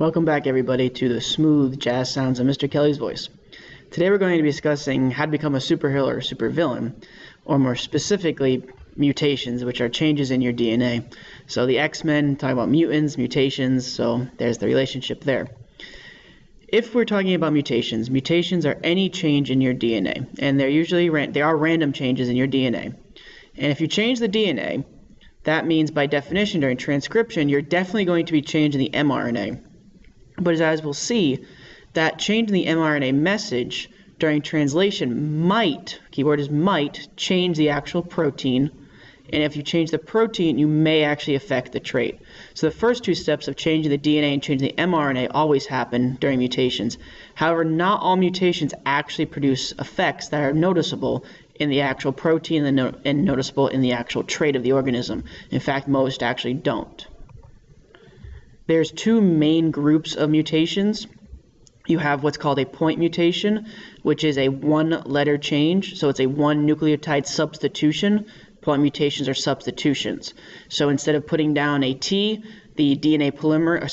Welcome back, everybody, to the smooth jazz sounds of Mr. Kelly's voice. Today we're going to be discussing how to become a superhero or supervillain, or more specifically, mutations, which are changes in your DNA. So the X-Men talk about mutants, mutations, so there's the relationship there. If we're talking about mutations, mutations are any change in your DNA, and they are random changes in your DNA. And if you change the DNA, that means by definition during transcription, you're definitely going to be changing the mRNA. But as we'll see, that change in the mRNA message during translation might, keyword is might, change the actual protein. And if you change the protein, you may actually affect the trait. So the first two steps of changing the DNA and changing the mRNA always happen during mutations. However, not all mutations actually produce effects that are noticeable in the actual protein and noticeable in the actual trait of the organism. In fact, most actually don't. There's two main groups of mutations. You have what's called a point mutation, which is a one-letter change. So it's a one nucleotide substitution. Point mutations are substitutions. So instead of putting down a T, the DNA polymerase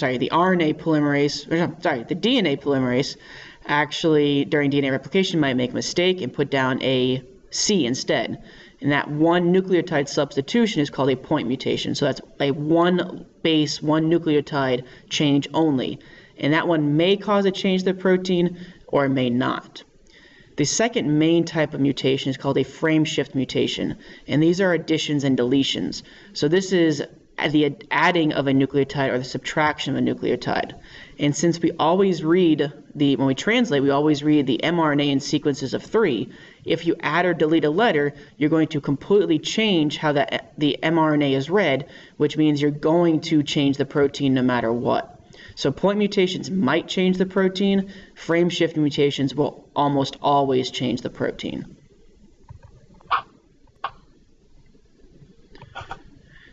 actually during DNA replication might make a mistake and put down a C instead. And that one nucleotide substitution is called a point mutation. So that's a one base, one nucleotide change only. And that one may cause a change to the protein or it may not. The second main type of mutation is called a frameshift mutation. And these are additions and deletions. So this is the adding of a nucleotide or the subtraction of a nucleotide. And since we always read when we translate, we always read the mRNA in sequences of 3. If you add or delete a letter, you're going to completely change how the mRNA is read, which means you're going to change the protein no matter what. So point mutations might change the protein. Frameshift mutations will almost always change the protein.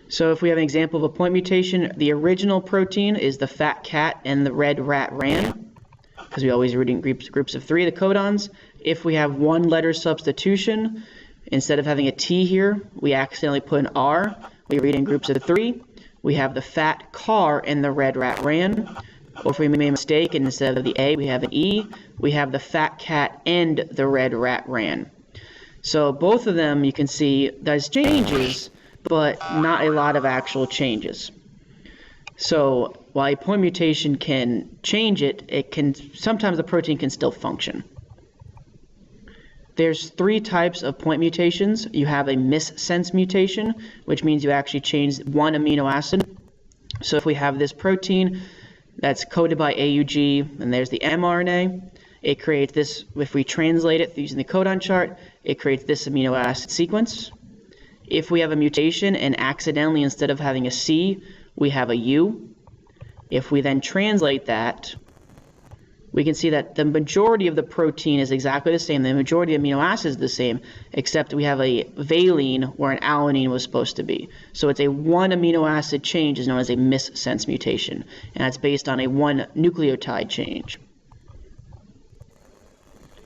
So if we have an example of a point mutation, the original protein is the fat cat and the red rat ran, because we always read in groups of 3, the codons. If we have one letter substitution, instead of having a T here, we accidentally put an R. We read in groups of 3. We have the fat car and the red rat ran. Or if we made a mistake and instead of the A, we have an E, we have the fat cat and the red rat ran. So both of them, you can see there's changes, but not a lot of actual changes. So while a point mutation can change sometimes the protein can still function. There's 3 types of point mutations. You have a missense mutation, which means you actually change one amino acid. So if we have this protein that's coded by AUG, and there's the mRNA, it creates this, if we translate it using the codon chart, it creates this amino acid sequence. If we have a mutation and accidentally, instead of having a C, we have a U, if we then translate that, we can see that the majority of the protein is exactly the same. The majority of amino acids is the same, except we have a valine where an alanine was supposed to be. So it's a one amino acid change is known as a missense mutation, and that's based on a one nucleotide change.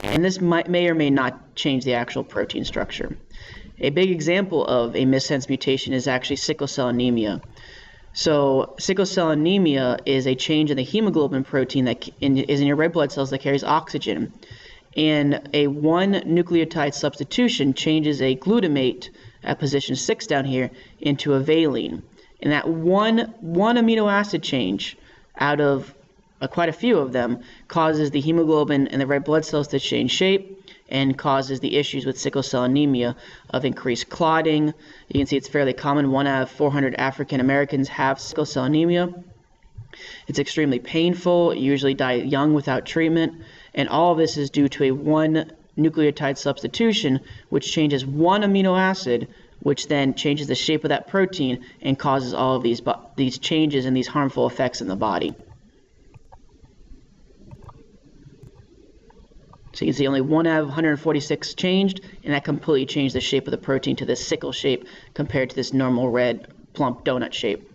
And this may or may not change the actual protein structure. A big example of a missense mutation is actually sickle cell anemia. So sickle cell anemia is a change in the hemoglobin protein that is in your red blood cells that carries oxygen. And a one nucleotide substitution changes a glutamate at position 6 down here into a valine. And that one amino acid change out of quite a few of them causes the hemoglobin and the red blood cells to change shape and causes the issues with sickle cell anemia of increased clotting. You can see it's fairly common. 1 out of 400 African Americans have sickle cell anemia. It's extremely painful. You usually die young without treatment. And all of this is due to a one nucleotide substitution, which changes one amino acid, which then changes the shape of that protein and causes all of these changes and these harmful effects in the body. So you can see only 1 out of 146 changed, and that completely changed the shape of the protein to this sickle shape compared to this normal red plump donut shape.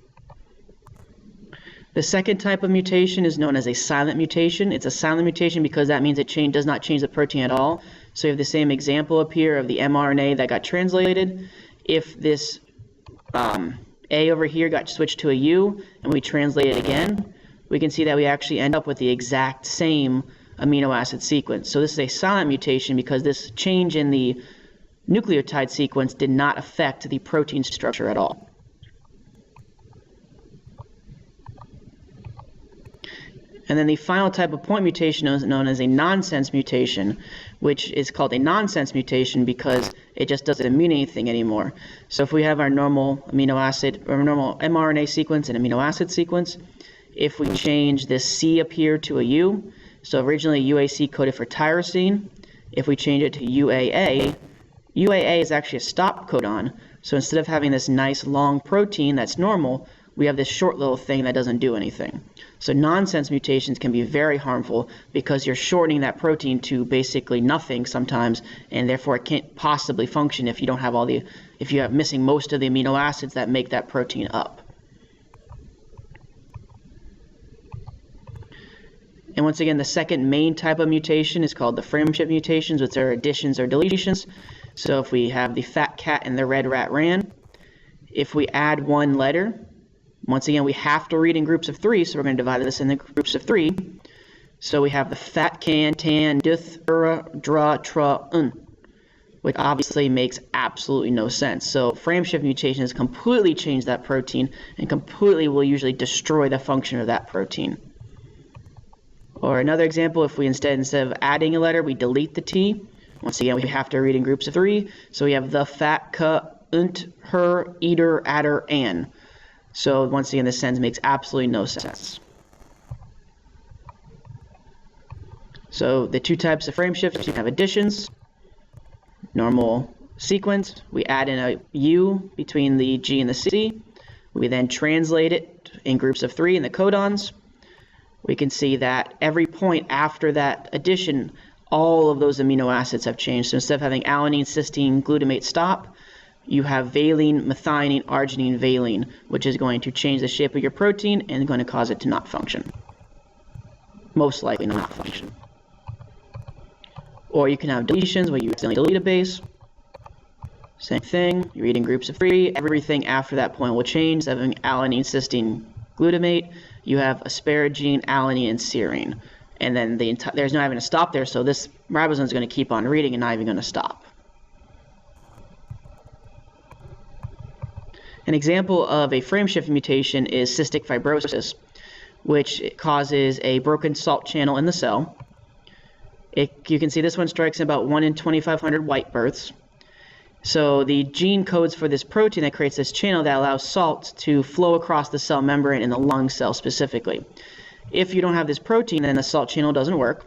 The second type of mutation is known as a silent mutation. It's a silent mutation because that means it does not change the protein at all. So you have the same example up here of the mRNA that got translated. If this A over here got switched to a U and we translate it again, we can see that we actually end up with the exact same amino acid sequence. So this is a silent mutation because this change in the nucleotide sequence did not affect the protein structure at all. And then the final type of point mutation is known as a nonsense mutation, which is called a nonsense mutation because it just doesn't mean anything anymore. So if we have our normal amino acid or normal mRNA sequence and amino acid sequence, if we change this C up here to a U, so originally UAC coded for tyrosine, if we change it to UAA, UAA is actually a stop codon. So instead of having this nice long protein that's normal, we have this short little thing that doesn't do anything. So nonsense mutations can be very harmful because you're shortening that protein to basically nothing sometimes, and therefore it can't possibly function if you don't have if you have missing most of the amino acids that make that protein up. And once again, the second main type of mutation is called the Frameshift mutations, which are additions or deletions. So if we have the fat cat and the red rat ran, if we add one letter, once again, we have to read in groups of 3, so we're going to divide this into groups of 3. So we have the fat, can, tan, duth, dra, tra, which obviously makes absolutely no sense. So frameshift mutations completely change that protein and completely will usually destroy the function of that protein. Or another example, if we instead of adding a letter, we delete the T. Once again, we have to read in groups of 3. So we have the, fat, ka, her, eater, adder, an. So once again, this sentence makes absolutely no sense. So the two types of frameshifts, you have additions, normal sequence. We add in a U between the G and the C. We then translate it in groups of 3 in the codons. We can see that every point after that addition, all of those amino acids have changed. So instead of having alanine, cysteine, glutamate stop, you have valine, methionine, arginine, valine, which is going to change the shape of your protein and going to cause it to not function. Most likely not function. Or you can have deletions where you accidentally delete a base. Same thing, you read in groups of 3. Everything after that point will change. Instead of having alanine, cysteine, glutamate, you have asparagine, alanine, and serine. And then there's not even a stop there, so this ribosome is going to keep on reading and not even going to stop. An example of a frameshift mutation is cystic fibrosis, which causes a broken salt channel in the cell. You can see this one strikes about 1 in 2,500 white births. So the gene codes for this protein that creates this channel that allows salt to flow across the cell membrane in the lung cell specifically. If you don't have this protein, then the salt channel doesn't work,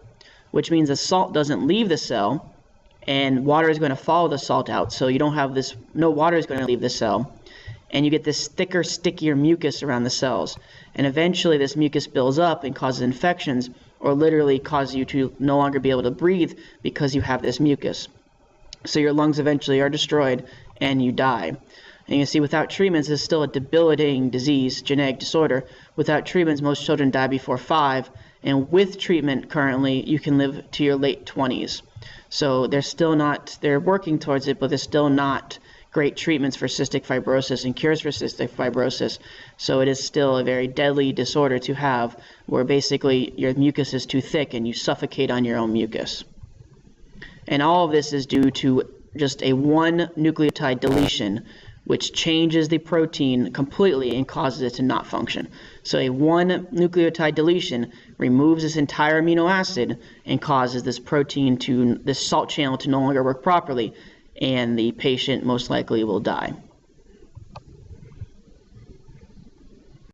which means the salt doesn't leave the cell, and water is going to follow the salt out. So you don't have this, no water is going to leave the cell. And you get this thicker, stickier mucus around the cells. And eventually this mucus builds up and causes infections, or literally causes you to no longer be able to breathe because you have this mucus. So your lungs eventually are destroyed and you die. And you see, without treatments, this is still a debilitating disease, genetic disorder. Without treatments, most children die before 5. And with treatment currently, you can live to your late 20s. So they're working towards it, but there's still not great treatments for cystic fibrosis and cures for cystic fibrosis. So it is still a very deadly disorder to have, where basically your mucus is too thick and you suffocate on your own mucus. And all of this is due to just a one nucleotide deletion, which changes the protein completely and causes it to not function. So a one nucleotide deletion removes this entire amino acid and causes this protein this salt channel to no longer work properly, and the patient most likely will die.